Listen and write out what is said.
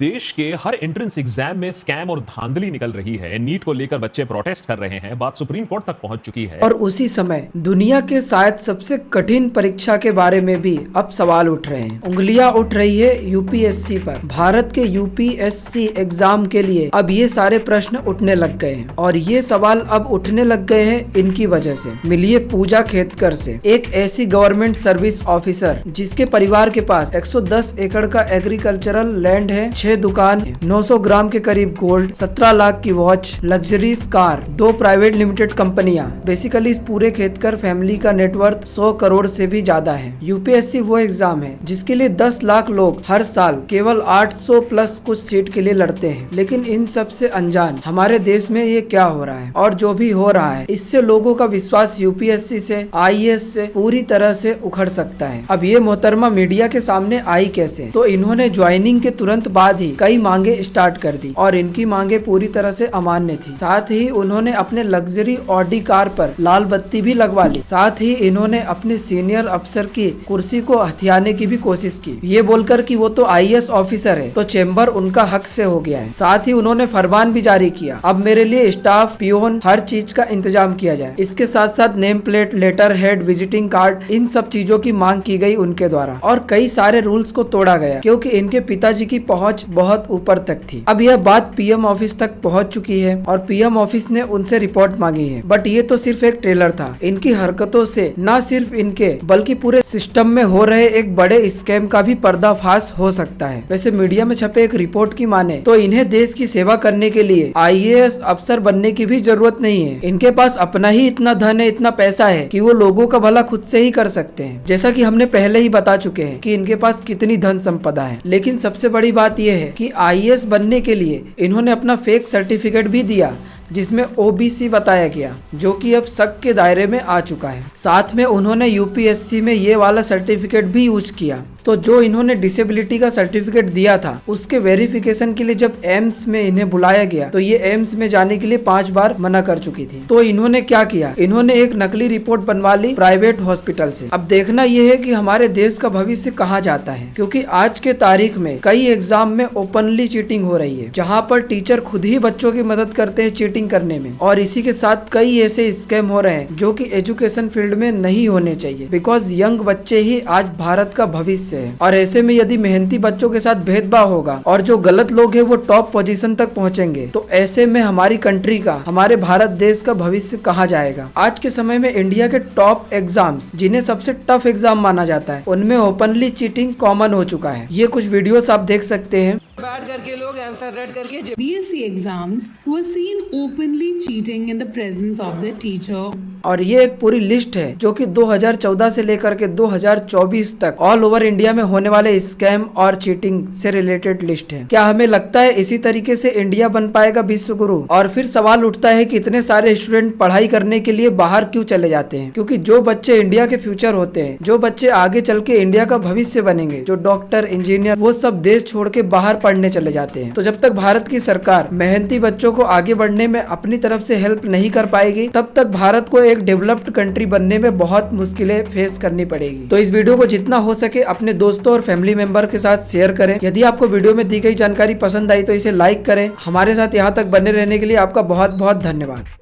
देश के हर entrance exam में स्कैम और धांधली निकल रही है। नीट को लेकर बच्चे प्रोटेस्ट कर रहे हैं, बात सुप्रीम कोर्ट तक पहुंच चुकी है। और उसी समय दुनिया के शायद सबसे कठिन परीक्षा के बारे में भी अब सवाल उठ रहे हैं। उंगलियां उठ रही है यूपीएससी पर। भारत के यूपीएससी एग्जाम के लिए अब ये सारे प्रश्न उठने लग गए हैं और ये सवाल अब उठने लग गए हैं इनकी वजह से। मिलिए पूजा खेतकर से, एक ऐसी गवर्नमेंट सर्विस ऑफिसर जिसके परिवार के पास 110 एकड़ का एग्रीकल्चरल लैंड है, 6 दुकान, 900 ग्राम के करीब गोल्ड, 17 लाख की watch, luxuries car, 2 private limited कंपनियां। बेसिकली इस पूरे खेतकर फैमिली का नेटवर्थ 100 करोड़ से भी ज्यादा है। यूपीएससी वो एग्जाम है जिसके लिए 10 लाख लोग हर साल केवल 800 प्लस कुछ सीट के लिए लड़ते हैं। लेकिन इन सब से अनजान हमारे देश में ये क्या हो रहा है और जो भी हो रहा है, इससे लोगों का विश्वास यूपीएससी से, आईएएस से पूरी तरह से उखड़ सकता है। अब ये मोहतरमा मीडिया के सामने आई कैसे? तो इन्होंने ज्वाइनिंग के तुरंत बाद ही कई मांगे स्टार्ट कर दी और इनकी मांगे पूरी तरह से अमान्य थी। साथ ही उन्होंने अपने लग्जरी ऑडी कार पर लाल बत्ती भी लगवा ली। साथ ही इन्होंने अपने सीनियर अफसर की कुर्सी को हथियाने की भी कोशिश की, ये बोलकर कि वो तो आईएएस ऑफिसर है तो चेंबर उनका हक से हो गया है। साथ ही उन्होंने फरमान भी जारी किया, अब मेरे लिए स्टाफ, पियोन, हर चीज का इंतजाम किया जाए। इसके साथ साथ name plate, letter head, visiting card, इन सब चीजों की मांग की गई उनके द्वारा और कई सारे रूल्स को तोड़ा गया क्योंकि इनके पिताजी की पहुंच बहुत ऊपर तक थी। अब यह बात पीएम ऑफिस तक पहुंच चुकी है और पीएम ऑफिस ने उनसे रिपोर्ट मांगी है। बट ये तो सिर्फ एक ट्रेलर था। इनकी हरकतों से न सिर्फ इनके बल्कि पूरे सिस्टम में हो रहे एक बड़े स्कैम का भी पर्दाफाश हो सकता है। वैसे मीडिया में छपे एक रिपोर्ट की माने तो इन्हें देश की सेवा करने के लिए आईएएस अफसर बनने की भी जरूरत नहीं है। इनके पास अपना ही इतना धन है, इतना पैसा है कि वो लोगों का भला खुद से ही कर सकते हैं। जैसा कि हमने पहले ही बता चुके हैं कि इनके पास कितनी धन संपदा है। लेकिन सबसे बड़ी बात यह है कि आईएएस बनने के लिए इन्होंने अपना फेक सर्टिफिकेट भी दिया जिसमें ओबीसी बताया गया, जो कि अब शक के दायरे में आ चुका है। साथ में उन्होंने यूपीएससी में ये वाला सर्टिफिकेट भी यूज किया। तो जो इन्होंने डिसेबिलिटी का सर्टिफिकेट दिया था उसके वेरिफिकेशन के लिए जब एम्स में इन्हें बुलाया गया तो ये एम्स में जाने के लिए 5 बार मना कर चुकी थी। तो इन्होंने क्या किया, इन्होंने एक नकली रिपोर्ट बनवा ली प्राइवेट हॉस्पिटल से। अब देखना यह है कि हमारे देश का भविष्य कहाँ जाता है, क्योंकि आज के तारीख में कई एग्जाम में ओपनली चीटिंग हो रही है, जहाँ पर टीचर खुद ही बच्चों की मदद करते हैं चीटिंग करने में। और इसी के साथ कई ऐसे स्कैम हो रहे हैं जो कि एजुकेशन फील्ड में नहीं होने चाहिए, बिकॉज यंग बच्चे ही आज भारत का भविष्य है। और ऐसे में यदि मेहनती बच्चों के साथ भेदभाव होगा और जो गलत लोग हैं वो टॉप पोजीशन तक पहुंचेंगे, तो ऐसे में हमारी कंट्री का, हमारे भारत देश का भविष्य कहाँ जाएगा। आज के समय में इंडिया के टॉप एग्जाम्स, जिन्हें सबसे टफ एग्जाम माना जाता है, उनमें ओपनली चीटिंग कॉमन हो चुका है। ये कुछ वीडियोस आप देख सकते हैं। बैठ करके लोग आंसर रेड करके BSc exams were seen openly cheating in the presence of the teacher. और ये एक पूरी लिस्ट है जो कि 2014 से लेकर के 2024 तक ऑल ओवर इंडिया में होने वाले स्कैम और चीटिंग से रिलेटेड लिस्ट है। क्या हमें लगता है इसी तरीके से इंडिया बन पाएगा विश्व गुरु? और फिर सवाल उठता है कि इतने सारे स्टूडेंट पढ़ाई करने के लिए बाहर क्यों चले जाते हैं? क्योंकि जो बच्चे इंडिया के फ्यूचर होते हैं, जो बच्चे आगे चल के इंडिया का भविष्य बनेंगे, जो डॉक्टर, इंजीनियर, वो सब देश छोड़ के बाहर पढ़ने चले जाते हैं। तो जब तक भारत की सरकार मेहनती बच्चों को आगे बढ़ने में अपनी तरफ से हेल्प नहीं कर पाएगी, तब तक भारत को एक डेवलप्ड कंट्री बनने में बहुत मुश्किलें फेस करनी पड़ेगी। तो इस वीडियो को जितना हो सके अपने दोस्तों और फैमिली मेंबर के साथ शेयर करें। यदि आपको वीडियो में दी गई जानकारी पसंद आई तो इसे लाइक करें। हमारे साथ यहाँ तक बने रहने के लिए आपका बहुत बहुत धन्यवाद।